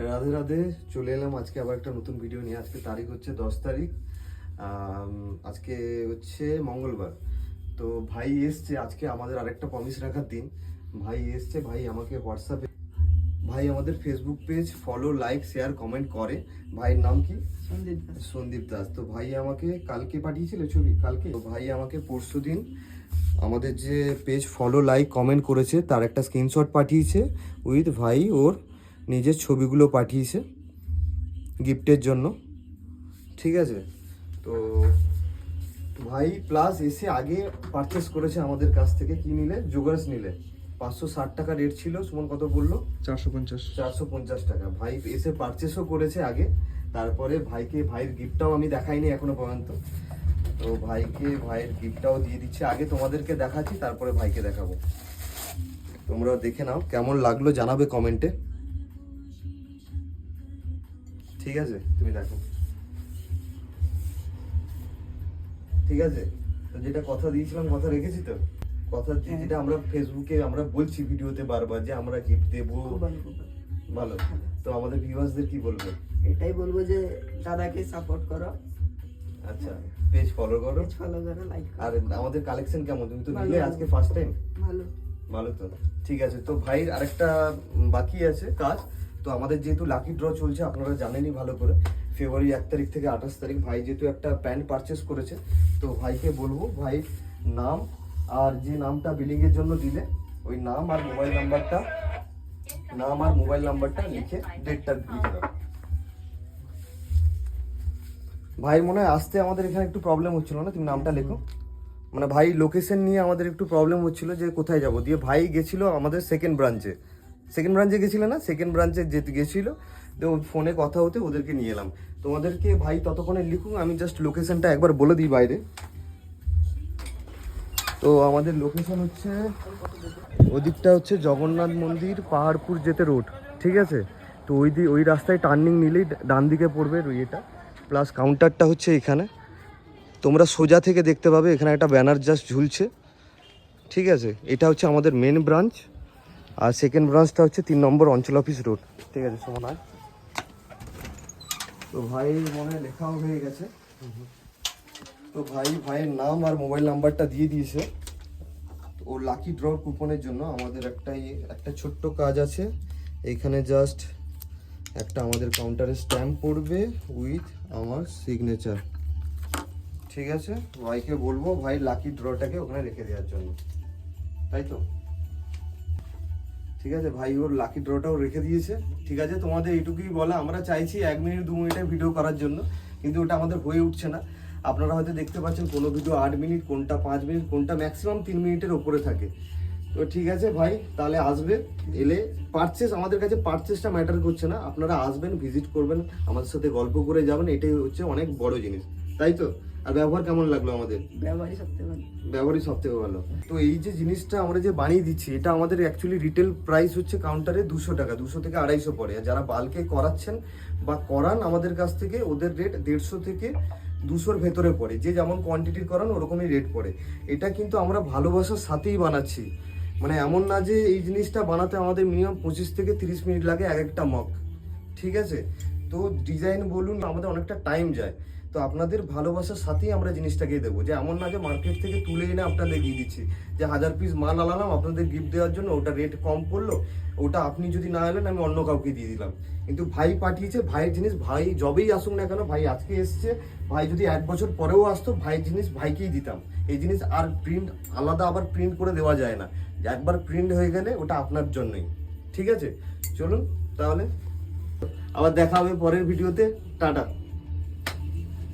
রাধে রাধে, চলে এলাম আজকে আবার একটা নতুন ভিডিও নিয়ে। আজকে তারিখ হচ্ছে 10 তারিখ, আজকে হচ্ছে মঙ্গলবার। তো ভাই এসছে আজকে আমাদের আরেকটা প্রমিস রাখার দিন। ভাই এসছে, ভাই আমাকে হোয়াটসঅ্যাপে, ভাই আমাদের Facebook page follow, like, share, comment করে। ভাইয়ের নাম কি? সন্দীপ দাস। তো ভাই আমাকে কালকে পাঠিয়েছিল ছবি, কালকে। তো ভাই আমাকে পরশুদিন আমাদের যে পেজ ফলো, লাইক, কমেন্ট করেছে তার একটা স্ক্রিনশট পাঠিয়েছে উইথ ভাই ওর নিজের ছবিগুলো পাঠিয়েছে গিফটের জন্য। ঠিক আছে, তো ভাই প্লাস এসে আগে পারচেস করেছে আমাদের কাছ থেকে। কি নিলে? জোগার্স নিলে। 560 টাকা রেট ছিল। সুমন কত বললো? 450 টাকা। ভাই এসে পারচেসও করেছে আগে। তারপরে ভাইয়ের গিফটটাও আমি দেখাইনি এখনো পর্যন্ত। তো ভাইয়ের গিফটটাও দিয়ে দিচ্ছে। আগে তোমাদেরকে দেখাচ্ছি, তারপরে ভাইকে দেখাবো। তোমরা দেখে নাও, কেমন লাগলো জানাবে কমেন্টে। ঠিক আছে, তুমি দেখো। ঠিক আছে, তো যেটা কথা দিয়েছিলাম কথা রেখেছি তো। কথা যেটা আমরা ফেসবুকে আমরা বলছি ভিডিওতে বারবার যে আমরা গিফট দেবো। ভালো। তো আমাদের ভিউয়ার্সদের কি বলবো? এটাই বলবো যে দাদাকে সাপোর্ট করো। আচ্ছা, পেজ ফলো করো, লাইক করো। আর আমাদের কালেকশন কেমন? তুমি তো নিলে আজকে ফার্স্ট টাইম। ভালো তো, ঠিক আছে। তো ভাইয়ের আরেকটা বাকি আছে কাজ। তো আমাদের যেহেতু লাকি ড্র চলছে, আপনারা জানেনই ভালো করে, ফেব্রুয়ারি 1 তারিখ থেকে 28 তারিখ। ভাই যেহেতু একটা প্যান্ট পারচেস করেছে, তো ভাইকে বলবো ভাইয়ের নাম আর যে নামটা বিলিংয়ের জন্য দিলে ওই নাম আর মোবাইল নাম্বারটা লিখে ডেটটা লিখে দাও। ভাই মনে হয় আসতে আমাদের এখানে একটু প্রবলেম হচ্ছিল না? তুমি নামটা লেখো। মানে ভাই লোকেশন নিয়ে আমাদের একটু প্রবলেম হচ্ছিল যে কোথায় যাব। দিয়ে ভাই গেছিল আমাদের সেকেন্ড ব্রাঞ্চে গেছিল না, সেকেন্ড ব্রাঞ্চে যেতে গেছিল। তো ফোনে কথা হতে ওদেরকে নিয়ে এলাম। তোমাদেরকে ভাই ততক্ষণে লিখুন, আমি জাস্ট লোকেশনটা একবার বলে দিই বাইরে। তো আমাদের লোকেশন হচ্ছে ওদিকটা হচ্ছে জগন্নাথ মন্দির, পাহাড়পুর যেতে রোড। ঠিক আছে, তো ওই রাস্তায় টার্নিং নিলেই ডান দিকে পড়বে ইয়েটা। প্লাস কাউন্টারটা হচ্ছে এখানে, তোমরা সোজা থেকে দেখতে পাবে। এখানে একটা ব্যানার জাস্ট ঝুলছে। ঠিক আছে, এটা হচ্ছে আমাদের মেন ব্রাঞ্চ। আর সেকেন্ড ব্রাঞ্চটা হচ্ছে 3 নম্বর অঞ্চল অফিস রোড। ঠিক আছে সোমনাথ। তো ভাই মনে হয় লেখাও হয়ে গেছে। তো ভাইয়ের নাম আর মোবাইল নাম্বারটা দিয়ে দিয়েছে। ও লাকি ড্র কুপনের জন্য আমাদের একটা ছোট্ট কাজ আছে এইখানে। জাস্ট একটা আমাদের কাউন্টারে স্ট্যাম্প পড়বে উইথ আমার সিগনেচার। ঠিক আছে, ভাইকে বলবো ভাই লাকি ড্রটাকে ওখানে রেখে দেওয়ার জন্য, তাই তো? ঠিক আছে, ভাই ওর লাকি ড্রটাও রেখে দিয়েছে। ঠিক আছে, তোমাদের এইটুকুই বলা। আমরা চাইছি 1 মিনিট 2 মিনিটের ভিডিও করার জন্য, কিন্তু ওটা আমাদের হয়ে উঠছে না। আপনারা হয়তো দেখতে পাচ্ছেন কোনো ভিডিও 8 মিনিট, কোনটা 5 মিনিট, কোনটা ম্যাক্সিমাম 3 মিনিটের ওপরে থাকে। তো ঠিক আছে ভাই, তাহলে আসবে। এলে পারচেস, আমাদের কাছে পারচেসটা ম্যাটার করছে না। আপনারা আসবেন, ভিজিট করবেন, আমাদের সাথে গল্প করে যাবেন, এটাই হচ্ছে অনেক বড় জিনিস, তাই তো? আর ব্যবহার কেমন লাগলো? আমাদের ব্যবহারই সবথেকে ভালো। তো এই যে জিনিসটা আমরা যে বানিয়ে দিচ্ছি, এটা আমাদের অ্যাকচুয়ালি রিটেল প্রাইস হচ্ছে কাউন্টারে 200 টাকা, 200 থেকে 250 পড়ে। আর যারা বাল্কে করাচ্ছেন বা করান আমাদের কাছ থেকে, ওদের রেট 150 থেকে 200-র ভেতরে পড়ে। যে যেমন কোয়ান্টিটির করান ওরকমই রেট পড়ে। এটা কিন্তু আমরা ভালোবাসার সাথেই বানাচ্ছি। মানে এমন না যে এই জিনিসটা বানাতে আমাদের মিনিমাম 25 থেকে 30 মিনিট লাগে এক একটা মগ। ঠিক আছে, তো ডিজাইন বলুন, আমাদের অনেকটা টাইম যায়। তো আপনাদের ভালোবাসার সাথেই আমরা জিনিসটাকে দেবো। যে এমন না যে মার্কেট থেকে তুলে এনে আপনাদের দিয়ে দিচ্ছি, যে 1000 পিস মাল আনালাম আপনাদের গিফট দেওয়ার জন্য, ওটা রেট কম পড়লো, ওটা আপনি যদি না এলেন আমি অন্য কাউকে দিয়ে দিলাম। কিন্তু ভাই পাঠিয়েছে, ভাইয়ের জিনিস ভাই যবেই আসুক না কেন, ভাই আজকে এসছে, ভাই যদি 1 বছর পরেও আসতো, ভাইয়ের জিনিস ভাইকেই দিতাম। এই জিনিস আর আলাদা আবার প্রিন্ট করে দেওয়া যায় না। একবার প্রিন্ট হয়ে গেলে ওটা আপনার জন্যই। ঠিক আছে, চলুন তাহলে আবার দেখা হবে পরের ভিডিওতে। টাটা।